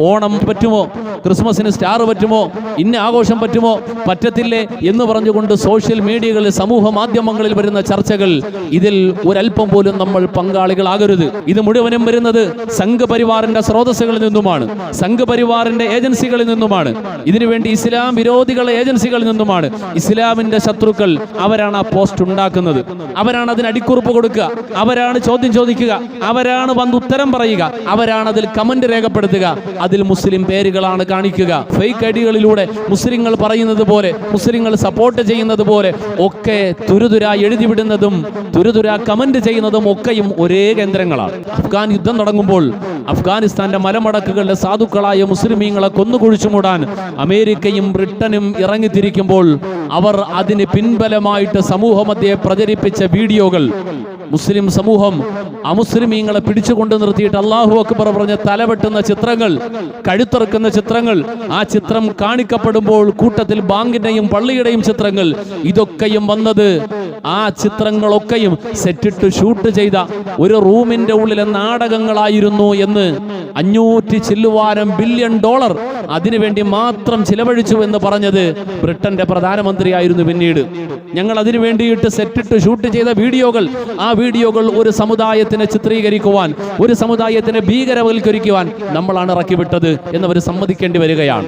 ഓണം പറ്റുമോ, ക്രിസ്മസിന് സ്റ്റാർ പറ്റുമോ, ഇന്ന ആഘോഷം പറ്റുമോ, പറ്റത്തില്ലേ എന്ന് പറഞ്ഞുകൊണ്ട് സോഷ്യൽ മീഡിയകളിൽ, സമൂഹ മാധ്യമങ്ങളിൽ വരുന്ന ചർച്ചകൾ, ഇതിൽ ഒരല്പം പോലും നമ്മൾ പങ്കാളികളാകരുത്. ഇത് മുഴുവനും വരുന്നത് സംഘപരിവാറിന്റെ സ്രോതസ്സുകളിൽ നിന്നുമാണ്, സംഘപരിവാറിന്റെ ഏജൻസികളിൽ നിന്നുമാണ്, ഇതിനുവേണ്ടി ഇസ്ലാം വിരോധികളുടെ ഏജൻസികളിൽ നിന്നുമാണ്. ഇസ്ലാമിന്റെ ശത്രുക്കൾ അവരാണ് ആ പോസ്റ്റ് ഉണ്ടാക്കുന്നത്, അവരാണ് അതിന് അടിക്കുറിപ്പ് കൊടുക്കുക, അവരാണ് ചോദ്യം ചോദിക്കുക, അവരാണ് വന്ന് ഉത്തരം പറയുക, അവരാണ് അതിൽ കമന്റ് രേഖപ്പെടുത്തുക, അതിൽ മുസ്ലിം പേരുകളാണ് കാണിക്കുക. ഫേക്ക് ഐഡികളിലൂടെ മുസ്ലിങ്ങൾ പറയുന്നത് പോലെ, മുസ്ലിങ്ങൾ സപ്പോർട്ട് ചെയ്യുന്നത് പോലെ ഒക്കെ തുരുതുര എഴുതിവിടുന്നതും തുരുതുര കമന്റ് ചെയ്യുന്നതും ഒക്കെയും ഒരേ കേന്ദ്രങ്ങളാണ്. അഫ്ഗാൻ യുദ്ധം തുടങ്ങുമ്പോൾ അഫ്ഗാനിസ്ഥാന്റെ മലമടക്കുകളുടെ സാധുക്കളായ മുസ്ലിമീങ്ങളെ കൊന്നുകുഴിച്ചു മൂടാൻ അമേരിക്കയും ബ്രിട്ടനും ഇറങ്ങിത്തിരിക്കുമ്പോൾ അവർ അതിന് പിൻബലമായിട്ട് സമൂഹമധ്യേ പ്രചരിപ്പിച്ച വീഡിയോകൾ, മുസ്ലിം സമൂഹം അമുസ്ലിമീങ്ങളെ പിടിച്ചുകൊണ്ട് നിർത്തിയിട്ട് അല്ലാഹു അക്ബർ പറഞ്ഞ തലവെട്ടുന്ന ചിത്രങ്ങൾ, കഴുത്തറുക്കുന്ന ചിത്രങ്ങൾ, ആ ചിത്രം കാണിക്കപ്പെടുമ്പോൾ കൂട്ടത്തിൽ ബാങ്കിന്റെയും പള്ളിയുടെയും ചിത്രങ്ങൾ, ഇതൊക്കെയും വന്നത്, ആ ചിത്രങ്ങളൊക്കെയും സെറ്റിട്ട് ഷൂട്ട് ചെയ്ത ഒരു റൂമിന്റെ ഉള്ളിലെ നാടകങ്ങളായിരുന്നു എന്ന് 500 ചില്ലുവാനം ബില്യൺ ഡോളർ അതിനുവേണ്ടി മാത്രം ചിലവഴിച്ചു എന്ന് പറഞ്ഞത് ബ്രിട്ടന്റെ പ്രധാനമന്ത്രിയായിരുന്നു. പിന്നീട് ഞങ്ങൾ അതിനു വേണ്ടിയിട്ട് സെറ്റിട്ട് ഷൂട്ട് ചെയ്ത വീഡിയോകൾ, ആ വീഡിയോകൾ ഒരു സമുദായത്തിനെ ചിത്രീകരിക്കുവാൻ, ഒരു സമുദായത്തിനെ ഭീകരവൽക്കരിക്കുവാൻ നമ്മളാണ് ഇറക്കിവിട്ടത് എന്നവർ സമ്മതിക്കേണ്ടി വരികയാണ്.